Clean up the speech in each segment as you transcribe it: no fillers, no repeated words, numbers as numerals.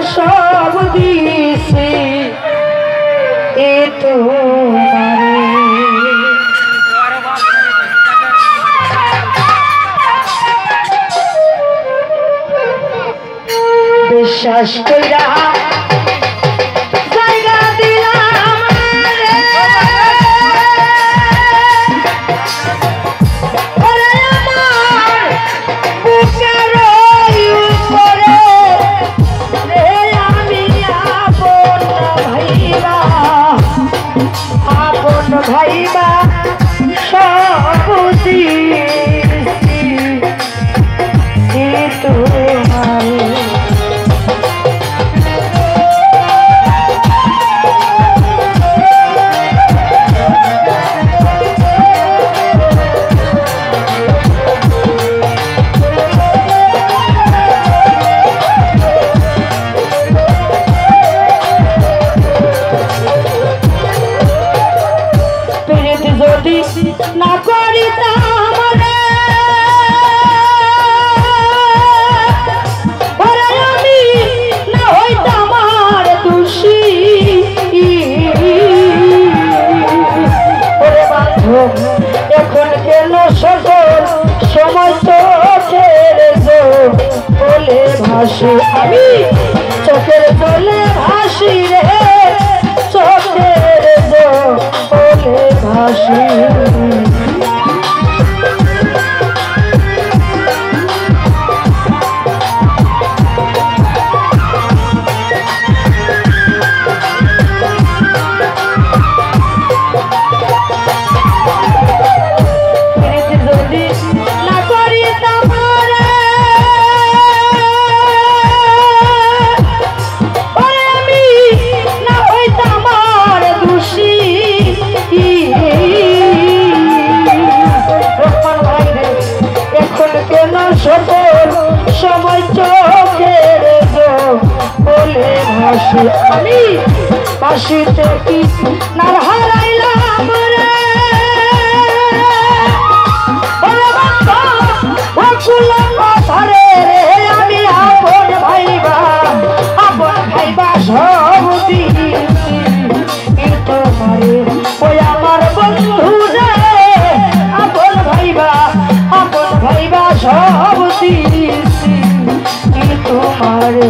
সব দিছি এ তোমারে বিশ্বাস কইরা জায়গা দিলাম ওরে আমার বুকের উপরে রে আমি আপন ভাইবা সব দিছি তোমারে না করিতাম ওরে আমি না হইতাম আর দোষী ওরে বান্ধব এখন কেন সজল সময় চোখের বলে ভাসি আমি চোখের জলে ভাসি রে চোখের বলে ভাসি সময় চোখের বলে ভাসি আমি ভাসিতে কি না হারাইলাম রে আমি আপন ভাইবা সব দিছি তোমারে ওই আমার বন্ধু রে আপন ভাইবা সব দিছি তোমারে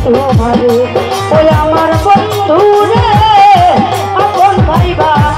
তোমারে ওই আমার বন্ধু রে আপন ভাইবা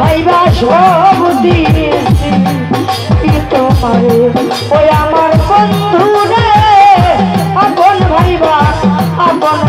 ভাইবা সব দিয়েছি কি তোমারে ওই আমার বন্ধু রে আপন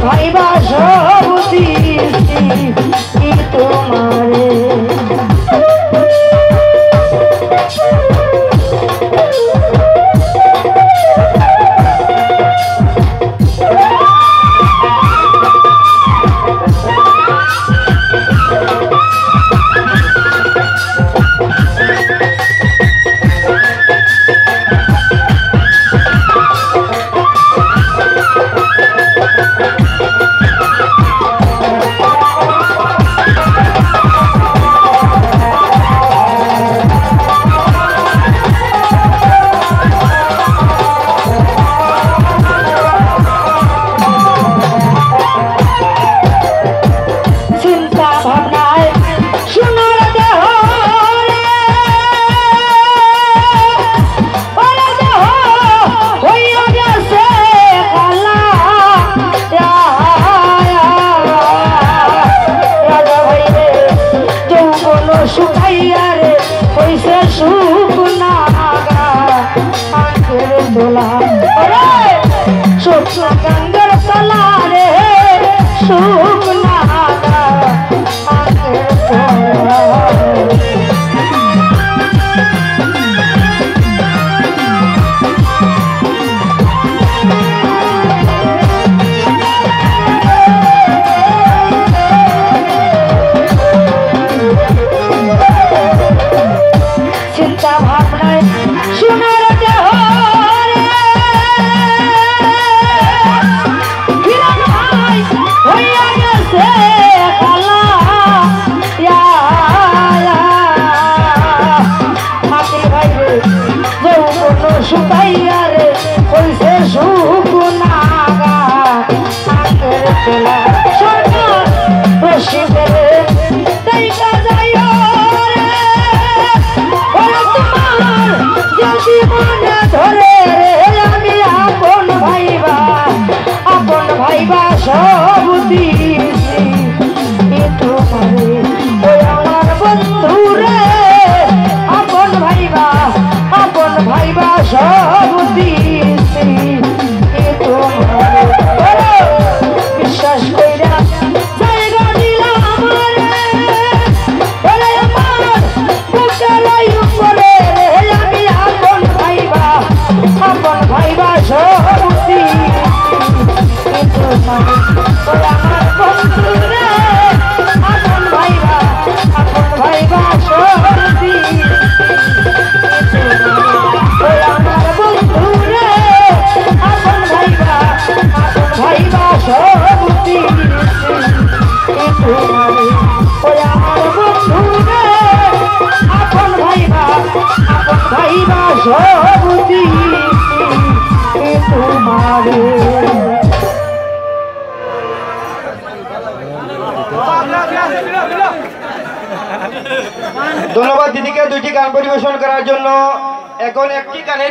ভাইবা সব দিয়েছি কি তোমারে গঙ্গার তলা রে সুখ নাগা আগের তোলা চিন্তা ভাবনায় সোনার দেহ সুতাইয়া রে কইছে সুখ নাগা আগের তোলা সরকার রশিদে দেখা যাইও রে ওরে তোমার যদি মনে ধরে রে আমি আপন ভাইবা সব দিয়েছি তোমারে ওই আমার বন্ধু রে আপন ভাইবা সব দিয়েছি তোমারে বিশ্বাস কইরা জায়গা দিলাম আমারে আমার বুকের উপরে আমি আপন ভাইবা সব দিয়েছি তোমারে ওই আমার বন্ধু রে আপন ভাইবা সব দিয়েছি ভাইবা সব তোমারে ধন্যবাদ দিদিকে দুইটি গান পরিবেশন করার জন্য। এখন একটি গানের